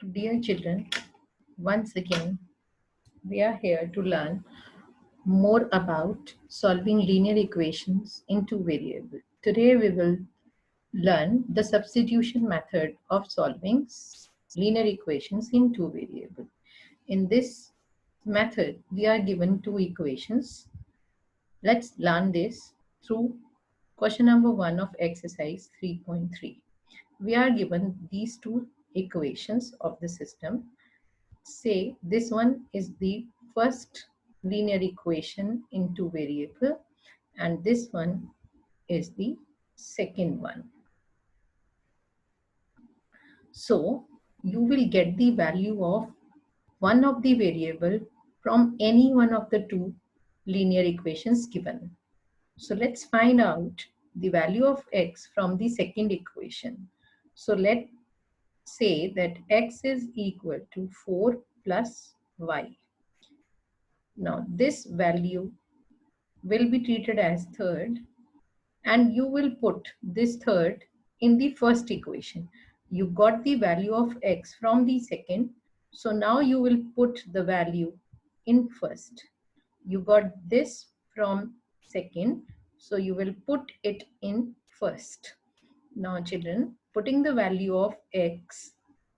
Dear children, once again we are here to learn more about solving linear equations in two variables. Today we will learn the substitution method of solving linear equations in two variables. In this method, we are given two equations. Let's learn this through question number 1 of exercise 3.3. We are given these two equations of the system. Say this one is the first linear equation in two variable and this one is the second one. So you will get the value of one of the variable from any one of the two linear equations given. So let's find out the value of x from the second equation. So let's say that x is equal to 4 plus y. Now this value will be treated as third and you will put this third in the first equation. You got the value of x from the second, so now you will put the value in first. You got this from second, so you will put it in first. Now children, putting the value of x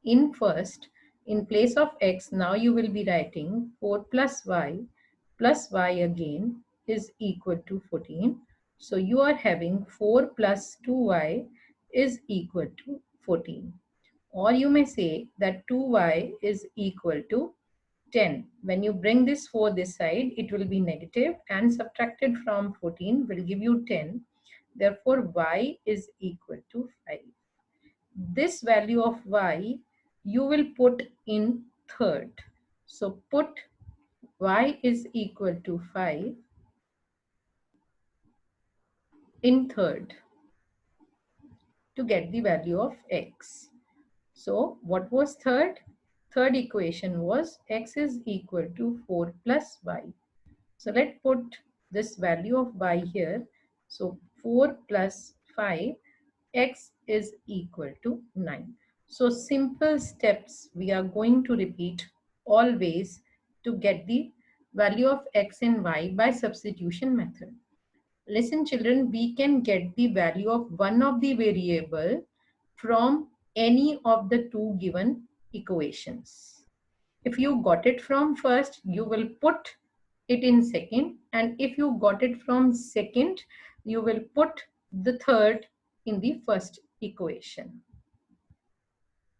in first, in place of x, now you will be writing 4 plus y again is equal to 14. So you are having 4 plus 2y is equal to 14. Or you may say that 2y is equal to 10. When you bring this 4 this side, it will be negative and subtracted from 14 will give you 10. Therefore, y is equal to 5. This value of y you will put in third. So put y is equal to 5 in third to get the value of x. So what was third? Third equation was x is equal to 4 plus y. So let's put this value of y here. So 4 plus 5, x is equal to 9. So simple steps we are going to repeat always to get the value of x and y by substitution method. Listen children, we can get the value of one of the variable from any of the two given equations. If you got it from first, you will put it in second, and if you got it from second, you will put the third in the first equation.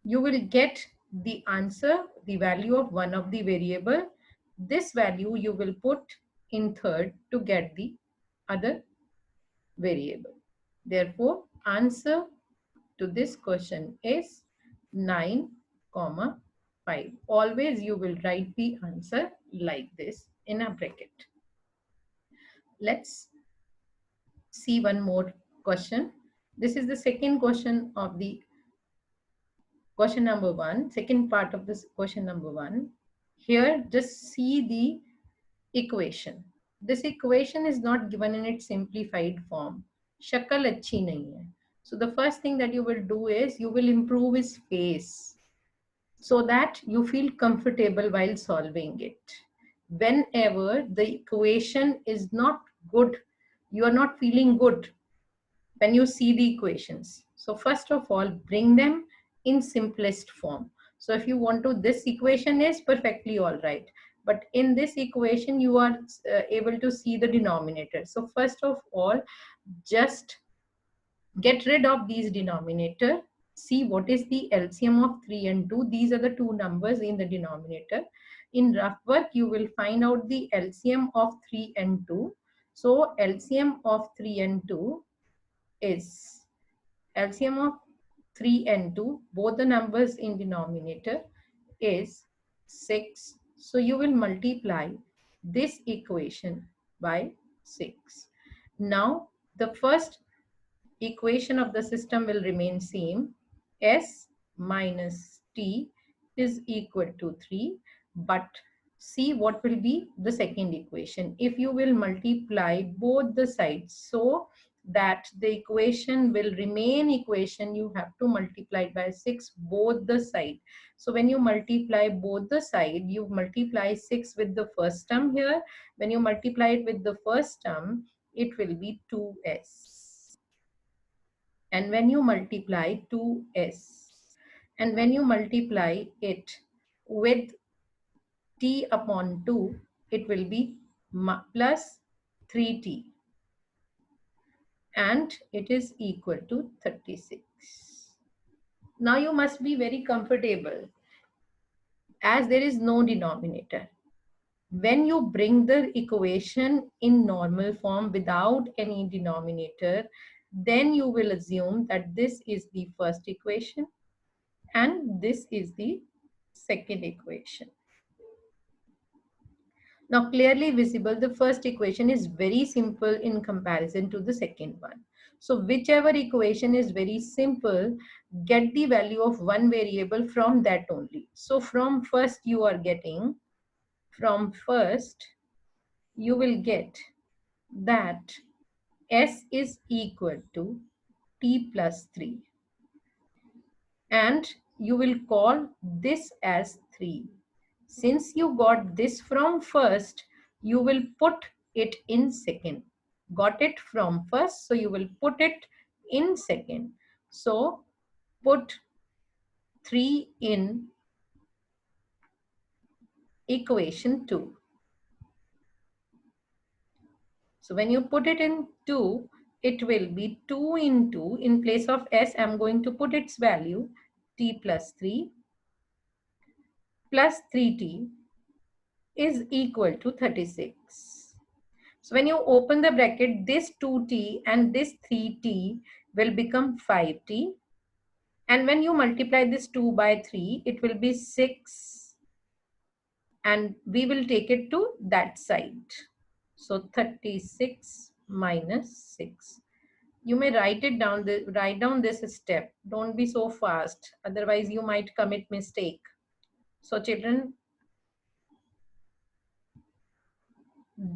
You will get the answer, the value of one of the variable. This value you will put in third to get the other variable. Therefore, answer to this question is 9, 5. Always you will write the answer like this in a bracket. Let's see one more question. This is the second question of the question number 1, second part of this question number 1. Here, just see the equation. This equation is not given in its simplified form. Shakal achhi nahi hai. So the first thing that you will do is you will improve his face so that you feel comfortable while solving it. Whenever the equation is not good, you are not feeling good when you see the equations. So first of all, bring them in simplest form. So if you want to, this equation is perfectly all right. But in this equation, you are able to see the denominator. So first of all, just get rid of these denominator. See what is the LCM of 3 and 2. These are the two numbers in the denominator. In rough work, you will find out the LCM of 3 and 2. So LCM of 3 and 2 is LCM of 3 and 2, both the numbers in denominator is 6. So you will multiply this equation by 6. Now the first equation of the system will remain same. S minus T is equal to 3. But see what will be the second equation. If you will multiply both the sides, so that the equation will remain equation, you have to multiply it by 6 both the side. So when you multiply both the side, you multiply 6 with the first term here. When you multiply it with the first term, it will be 2s. And when you multiply 2s, and when you multiply it with t upon 2, it will be plus 3t, and it is equal to 36. Now you must be very comfortable as there is no denominator. When you bring the equation in normal form without any denominator, then you will assume that this is the first equation and this is the second equation. Now clearly visible, the first equation is very simple in comparison to the second one. So whichever equation is very simple, get the value of one variable from that only. So from first you will get that s is equal to t plus 3, and you will call this as 3. Since you got this from first, you will put it in second. Got it from first, so you will put it in second. So put 3 in equation 2. So when you put it in 2, it will be 2 into, in place of s, I'm going to put its value, t plus 3 plus 3t is equal to 36. So when you open the bracket, this 2t and this 3t will become 5t. And when you multiply this 2 by 3, it will be 6. And we will take it to that side. So 36 minus 6. You may write it down, write down this step. Don't be so fast. Otherwise, you might commit mistake. So children,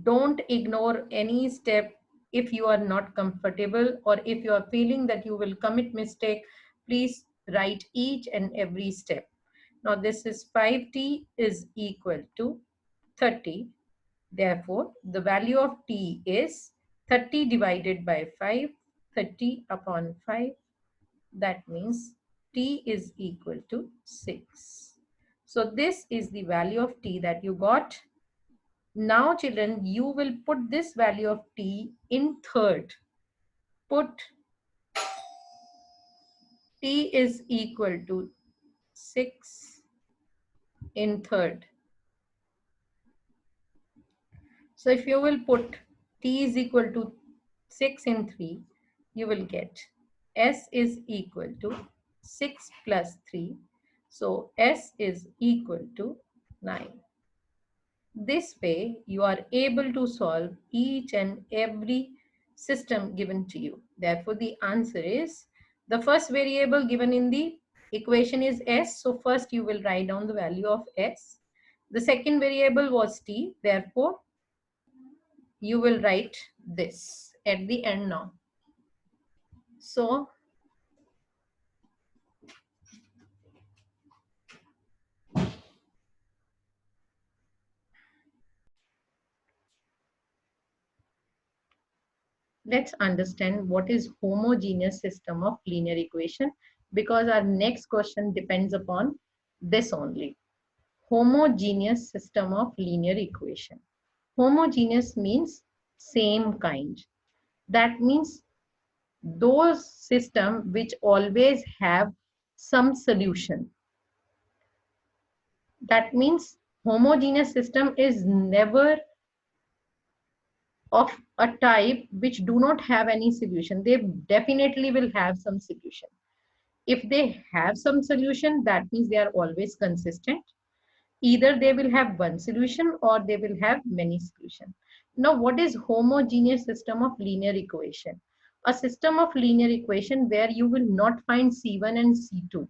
don't ignore any step if you are not comfortable, or if you are feeling that you will commit mistake. Please write each and every step. Now this is 5t is equal to 30. Therefore, the value of t is 30 divided by 5, 30 upon 5. That means t is equal to 6. So this is the value of t that you got. Now children, you will put this value of t in third. Put t is equal to 6 in third. So if you will put t is equal to 6 in 3, you will get s is equal to 6 plus 3. So s is equal to 9. This way, you are able to solve each and every system given to you. Therefore, the answer is, the first variable given in the equation is s. So first you will write down the value of s. The second variable was t. Therefore, you will write this at the end now. So let's understand what is homogeneous system of linear equation, because our next question depends upon this only. Homogeneous system of linear equation. Homogeneous means same kind. That means those system which always have some solution. That means homogeneous system is never of a type which do not have any solution. They definitely will have some solution. If they have some solution, that means they are always consistent. Either they will have one solution or they will have many solutions. Now, what is homogeneous system of linear equation? A system of linear equation where you will not find C1 and C2.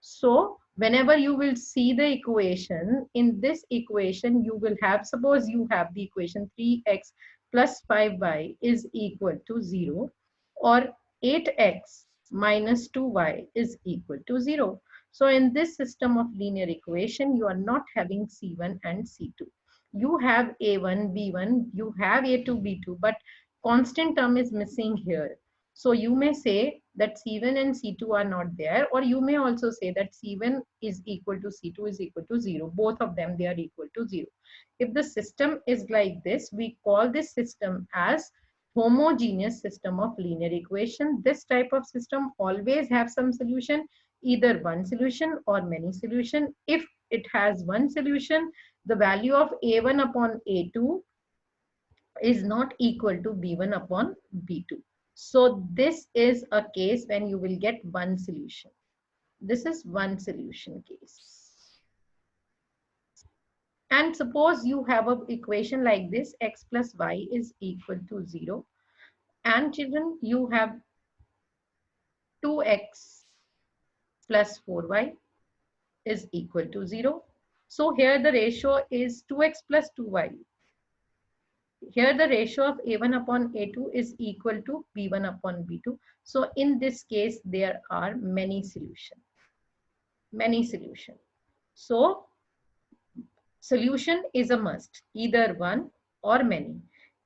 So whenever you will see the equation, in this equation you will have, suppose you have the equation 3x plus 5y is equal to 0, or 8x minus 2y is equal to 0. So in this system of linear equation, you are not having C1 and C2. You have A1, B1, you have A2, B2, but constant term is missing here. So you may say that C1 and C2 are not there, or you may also say that C1 is equal to C2 is equal to 0. Both of them, they are equal to 0. If the system is like this, we call this system as homogeneous system of linear equation. This type of system always have some solution, either one solution or many solution. If it has one solution, the value of A1 upon A2 is not equal to B1 upon B2. So this is a case when you will get one solution. This is one solution case. And suppose you have an equation like this, x plus y is equal to 0. And children, you have 2x plus 4y is equal to 0. So here the ratio is 2x plus 2y. Here the ratio of A1 upon A2 is equal to B1 upon B2. So in this case, there are many solutions. Many solutions. So solution is a must, either one or many.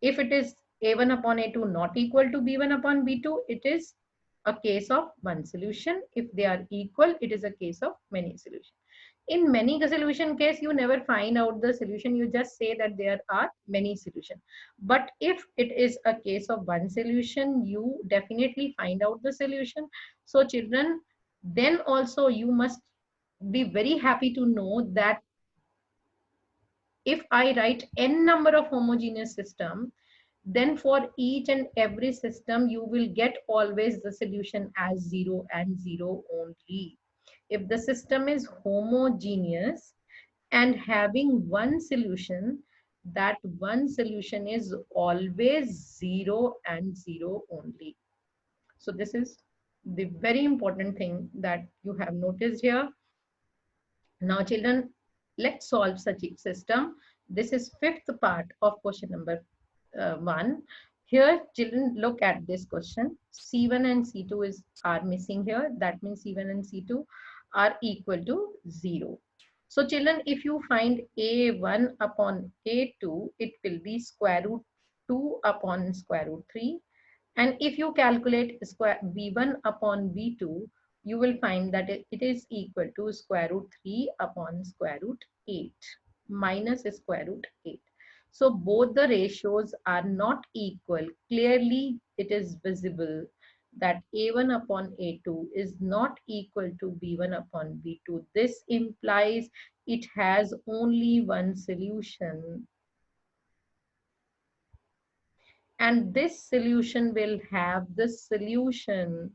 If it is A1 upon A2 not equal to B1 upon B2, it is a case of one solution. If they are equal, it is a case of many solutions. In many solution case, you never find out the solution. You just say that there are many solutions. But if it is a case of one solution, you definitely find out the solution. So children, then also you must be very happy to know that if I write n number of homogeneous system, then for each and every system, you will get always the solution as 0 and 0 only. If the system is homogeneous and having one solution, that one solution is always 0 and 0 only. So this is the very important thing that you have noticed here. Now children, let's solve such a system. This is fifth part of question number 1. Here children, look at this question. C1 and C2 are missing here. That means C1 and C2 are equal to 0. So children, if you find A1 upon A2, it will be square root 2 upon square root 3. And if you calculate square B1 upon B2, you will find that it is equal to square root 3 upon square root 8 minus square root 8. So both the ratios are not equal. Clearly, it is visible that A1 upon A2 is not equal to B1 upon B2. This implies it has only one solution. And this solution will have the solution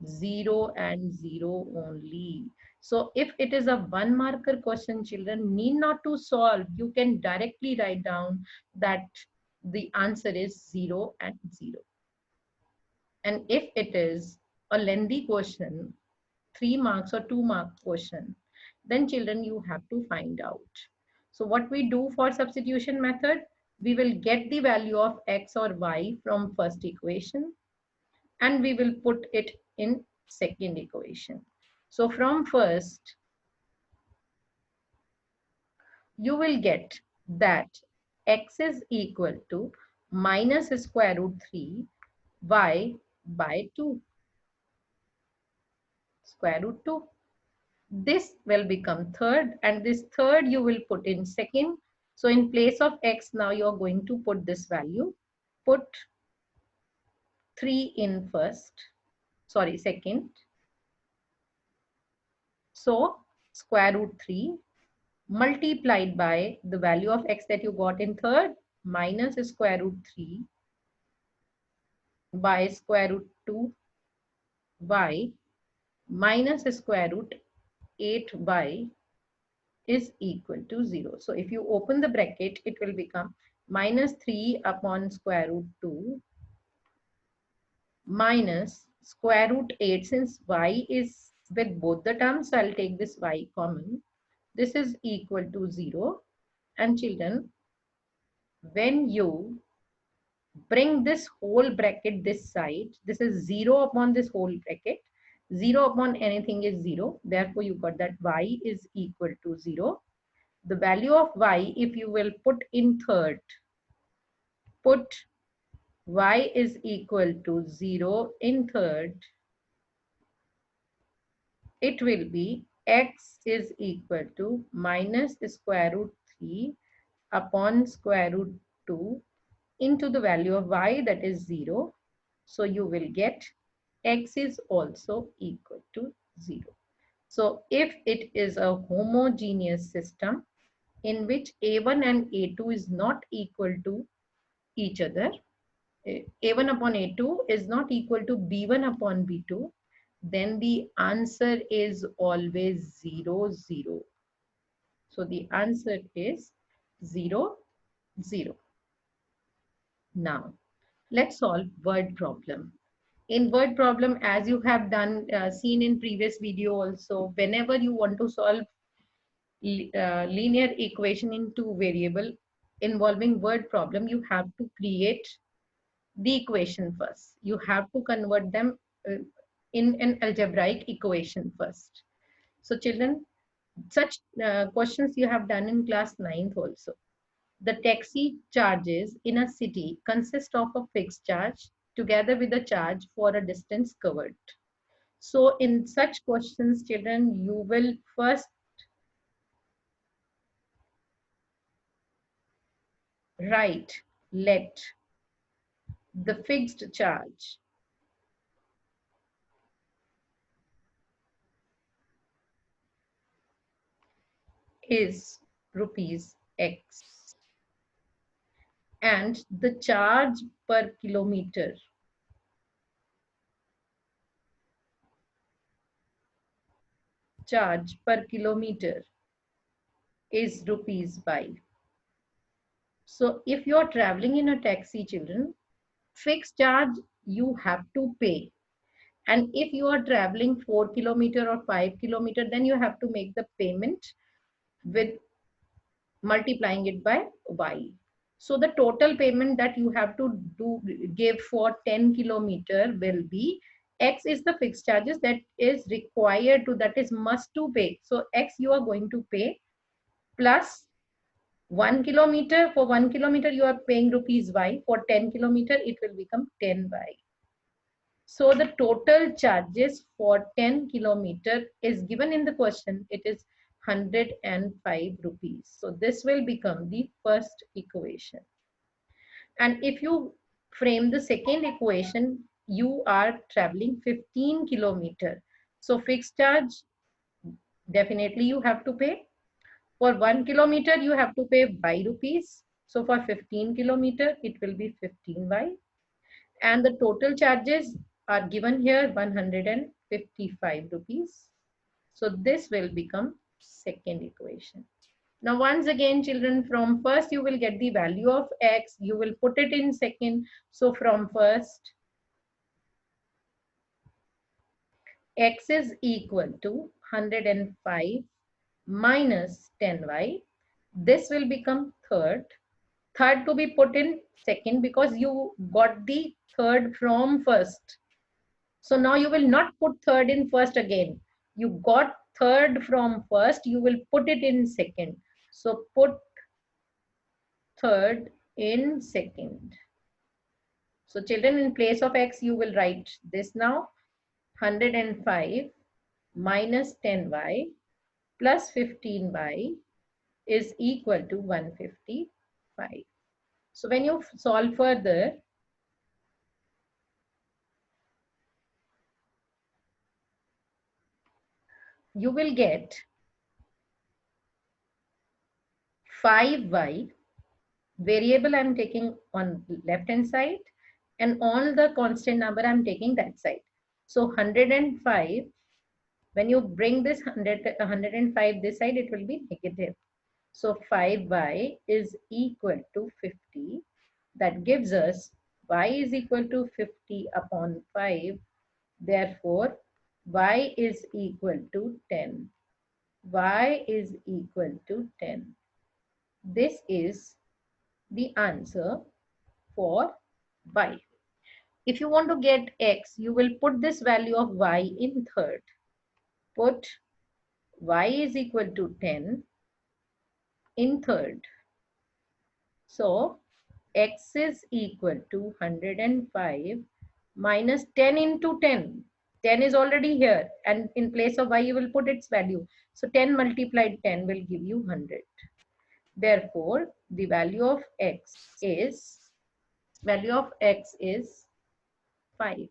0 and 0 only. So if it is a one marker question, children need not to solve. You can directly write down that the answer is 0 and 0. And if it is a lengthy question, 3 marks or 2 mark question, then children you have to find out. So what we do for substitution method, we will get the value of x or y from first equation and we will put it in second equation. So from first, you will get that x is equal to minus square root 3 y by 2 square root 2. This will become third and this third you will put in second. So in place of x, now you are going to put this value. Put 3 in second. So square root 3 multiplied by the value of x that you got in third minus square root 3 by square root 2 y minus square root 8y is equal to 0. So if you open the bracket, it will become minus 3 upon square root 2 minus square root 8. Since y is with both the terms, so I'll take this y common. This is equal to 0. And children, when you bring this whole bracket this side, this is 0 upon this whole bracket. 0 upon anything is 0. Therefore, you got that y is equal to 0. The value of y, if you will put in third, put y is equal to 0 in third, it will be x is equal to minus square root 3 upon square root 2 into the value of y, that is 0. So you will get x is also equal to 0. So if it is a homogeneous system in which a1 and a2 is not equal to each other, a1 upon a2 is not equal to b1 upon b2, then the answer is always 0, 0. So the answer is 0, 0. Now, let's solve word problem. In word problem, as you have done, seen in previous video also, whenever you want to solve linear equation in two variable involving word problem, you have to create the equation first. You have to convert them in an algebraic equation first. So children, such questions you have done in class 9th also. The taxi charges in a city consist of a fixed charge together with a charge for a distance covered. So in such questions, children, you will first write, let the fixed charge is rupees X and the charge per kilometer is rupees Y. So if you are traveling in a taxi, children, fixed charge you have to pay. And if you are traveling 4 kilometer or 5 kilometer, then you have to make the payment with multiplying it by Y. So the total payment that you have to give for 10 kilometer will be X is the fixed charges that is required to, that is must to pay. So X you are going to pay plus 1 kilometer. For 1 kilometer you are paying rupees Y. For 10 kilometer it will become 10Y. So the total charges for 10 kilometer is given in the question. It is 105 rupees. So this will become the first equation. And if you frame the second equation, you are traveling 15 kilometer. So fixed charge, definitely you have to pay. For 1 kilometer, you have to pay by rupees. So for 15 kilometer, it will be 15y. And the total charges are given here 155 rupees. So this will become second equation. Now once again children, from first you will get the value of X, you will put it in second. So from first, X is equal to 105 minus 10y. This will become third. Third to be put in second because you got the third from first. So now you will not put third in first again. You got third from first, you will put it in second. So put third in second. So children, in place of X, you will write this now. 105 minus 10y plus 15y is equal to 155. So when you solve further, you will get 5y, variable I'm taking on left hand side, and all the constant number I'm taking that side. So 105, when you bring this 105 this side, it will be negative. So 5y is equal to 50. That gives us y is equal to 50 upon 5. Therefore, y is equal to 10. Y is equal to 10. This is the answer for y. If you want to get x, you will put this value of y in third. Put y is equal to 10 in third. So x is equal to 105 minus 10 into 10. 10 is already here, and in place of y you will put its value. So 10 multiplied 10 will give you 100. Therefore, the value of x is 5.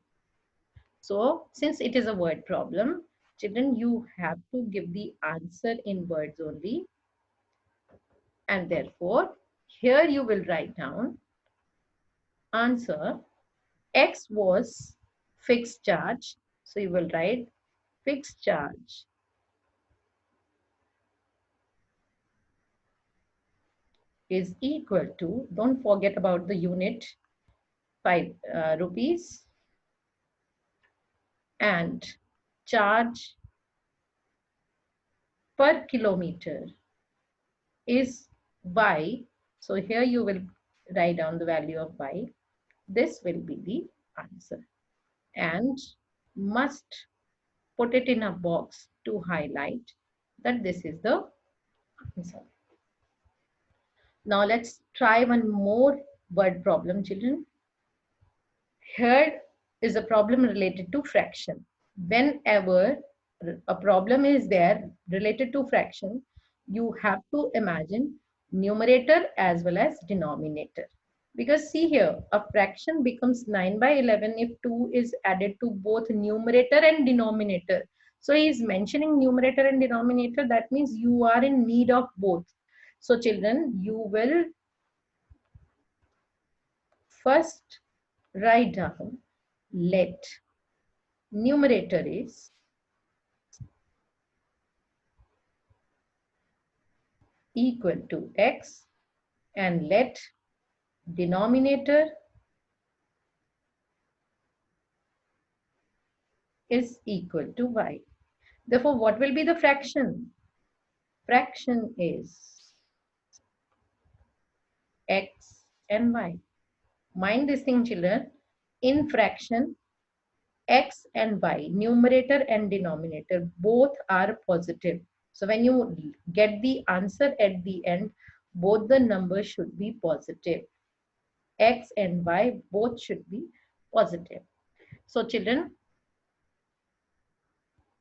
So since it is a word problem, children, you have to give the answer in words only. And therefore, here you will write down answer. X was fixed charge. So you will write fixed charge is equal to, don't forget about the unit, 5 rupees, and charge per kilometer is y. So here you will write down the value of y. This will be the answer, and must put it in a box to highlight that this is the answer. Now let's try one more word problem, children. Here is a problem related to fraction. Whenever a problem is there related to fraction, you have to imagine numerator as well as denominator. Because see here, a fraction becomes 9 by 11 if 2 is added to both numerator and denominator. So he is mentioning numerator and denominator. That means you are in need of both. So children, you will first write down, let numerator is equal to x and let denominator is equal to y. Therefore, what will be the fraction? Fraction is x and y. Mind this thing, children. In fraction, x and y, numerator and denominator, both are positive. So when you get the answer at the end, both the numbers should be positive. X and y both should be positive. So children,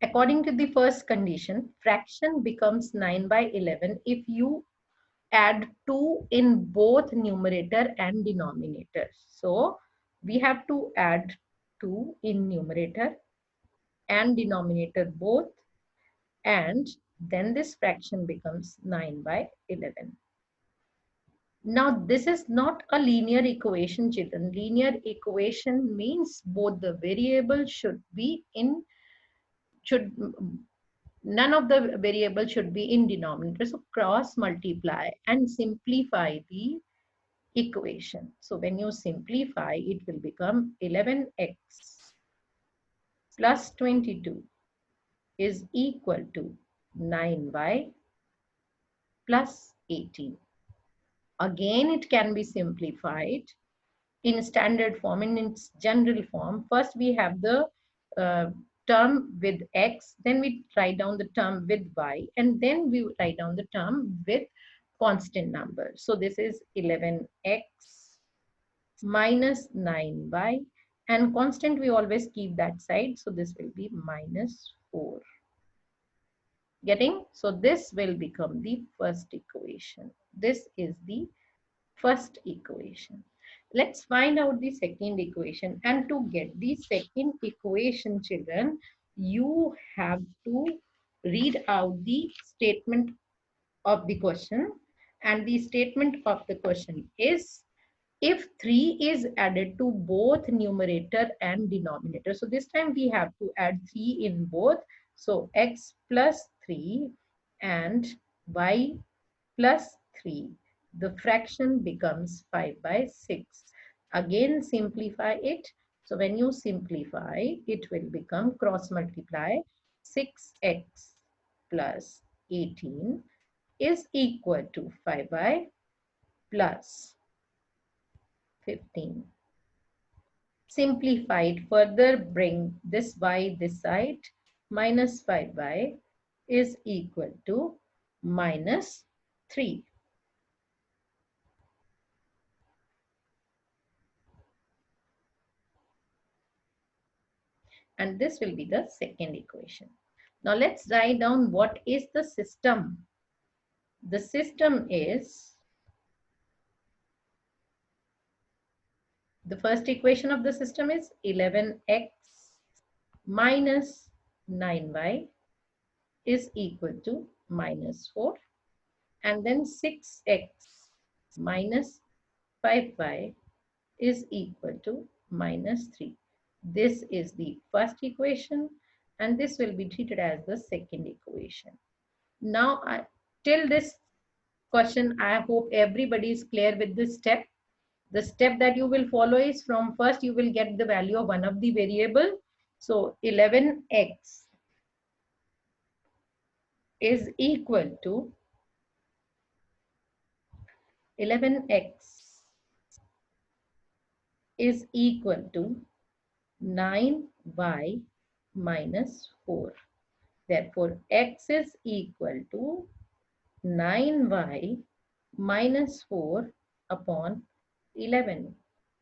according to the first condition, fraction becomes 9 by 11 if you add 2 in both numerator and denominator. So we have to add 2 in numerator and denominator both, and then this fraction becomes 9 by 11. Now this is not a linear equation, children. Linear equation means both the variables should be in, none of the variables should be in denominator. So cross multiply and simplify the equation. So when you simplify, it will become 11x plus 22 is equal to 9y plus 18. Again, it can be simplified in standard form, in its general form. First, we have the term with x, then we write down the term with y, and then we write down the term with constant number. So this is 11x minus 9y, and constant we always keep that side. So this will be minus 4. Getting? So this will become the first equation. This is the first equation. Let's find out the second equation. And to get the second equation, children, you have to read out the statement of the question. And the statement of the question is, if 3 is added to both numerator and denominator. So this time we have to add 3 in both. So x plus 3 and y plus 3. The fraction becomes 5 by 6. Again, simplify it. So when you simplify, it will become cross multiply. 6x plus 18 is equal to 5y plus 15. Simplified, further bring this y this side, minus 5y is equal to minus 3. And this will be the second equation. Now let's write down what is the system. The system is, the first equation of the system is 11x minus 9y is equal to minus 4, and then 6x minus 5y is equal to minus 3. This is the first equation, and this will be treated as the second equation. Now, till this question, I hope everybody is clear with this step. The step that you will follow is, from first you will get the value of one of the variable. So 11x is equal to 11x is equal to 9y minus 4. Therefore, x is equal to 9y minus 4 upon 11.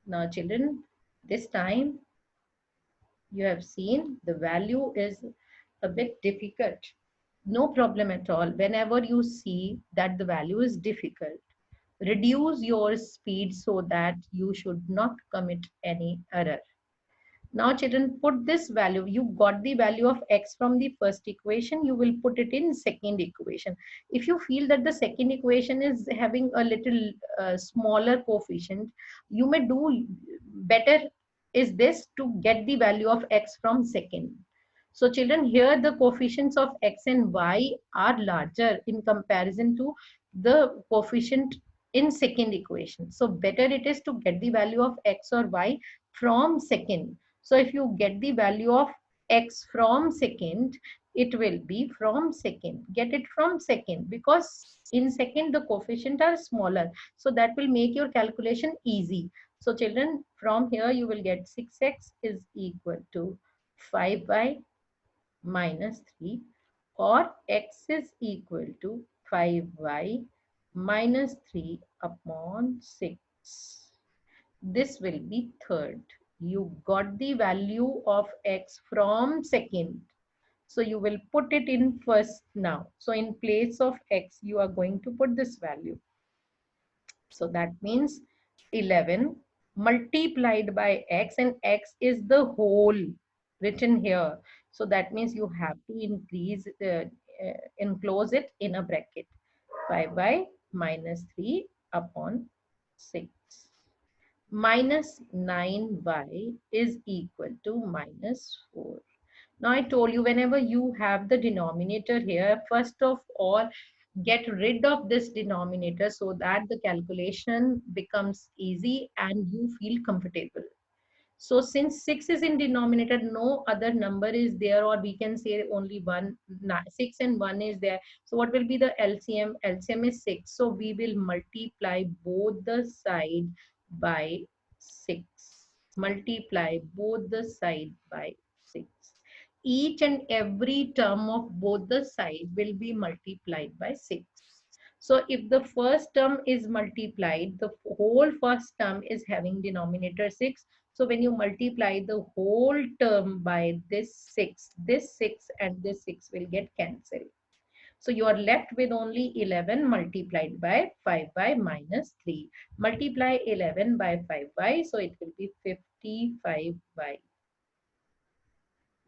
Now, children, this time you have seen the value is a bit difficult. No problem at all. Whenever you see that the value is difficult, reduce your speed so that you should not commit any error. Now, children, put this value. You got the value of x from the first equation. You will put it in second equation. If you feel that the second equation is having a little smaller coefficient, you may do better is this to get the value of x from second. So, children, here the coefficients of x and y are larger in comparison to the coefficient in second equation. So, better it is to get the value of x or y from second. So if you get the value of x from second, it will be from second. Get it from second, because in second the coefficient are smaller. So that will make your calculation easy. So children, from here you will get 6x is equal to 5y minus 3, or x is equal to 5y minus 3 upon 6. This will be third. You got the value of x from second. So you will put it in first now. So in place of x, you are going to put this value. So that means 11 multiplied by x, and x is the whole written here. So that means you have to enclose it in a bracket. 5y minus 3 upon 6. Minus 9y is equal to minus 4. Now I told you, whenever you have the denominator here, first of all, get rid of this denominator so that the calculation becomes easy and you feel comfortable. So since 6 is in denominator, no other number is there, or we can say only 6 and 1 is there. So what will be the LCM? LCM is 6. So we will multiply both the side by 6. Multiply both the side by 6. Each and every term of both the side will be multiplied by 6. So if the first term is multiplied, the whole first term is having denominator 6. So when you multiply the whole term by this 6 and this 6 will get cancelled. So you are left with only 11 multiplied by 5y minus 3. Multiply 11 by 5y, so it will be 55y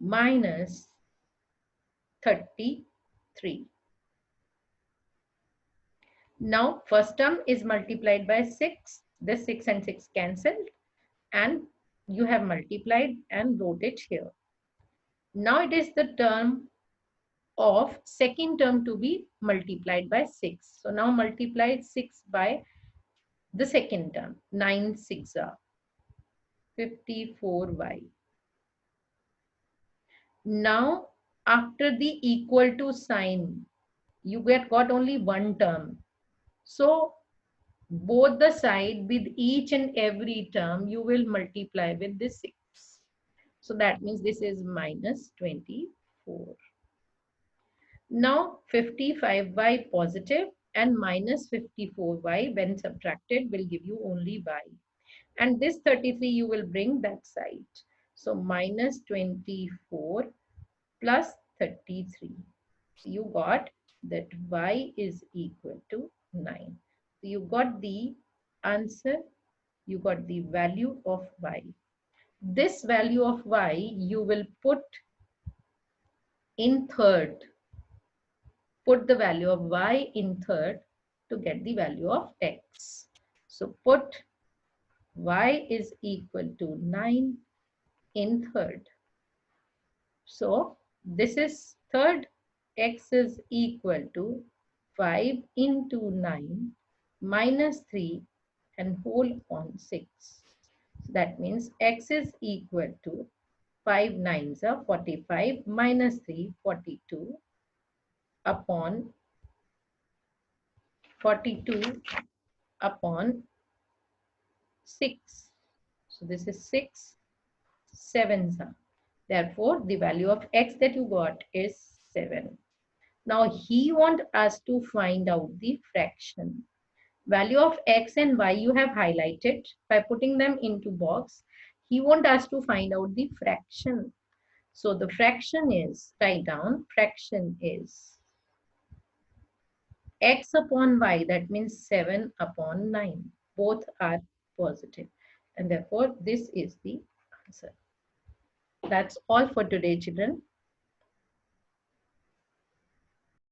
minus 33. Now first term is multiplied by 6. This 6 and 6 cancelled, and you have multiplied and wrote it here. Now it is the term of second term to be multiplied by 6. So now multiply 6 by the second term. 9 6 are 54y. Now after the equal to sign, you got only one term. So both the side with each and every term you will multiply with this 6. So that means this is minus 24. Now 55y positive and minus 54y when subtracted will give you only y. And this 33 you will bring that side. So minus 24 plus 33. So you got that y is equal to 9. So you got the answer, you got the value of y. This value of y you will put in third. Put the value of y in third to get the value of x. So put y is equal to 9 in third. So this is third, x is equal to 5 into 9 minus 3 and whole on 6. So that means x is equal to 5 nines are 45 minus 3 42 upon 42 upon 6. So this is 6 sevens are. Therefore, the value of x that you got is 7. Now he wants us to find out the fraction. Value of x and y you have highlighted by putting them into box. He wants us to find out the fraction. So the fraction is, write down, fraction is x upon y, that means 7 upon 9. Both are positive. And therefore, this is the answer. That's all for today, children.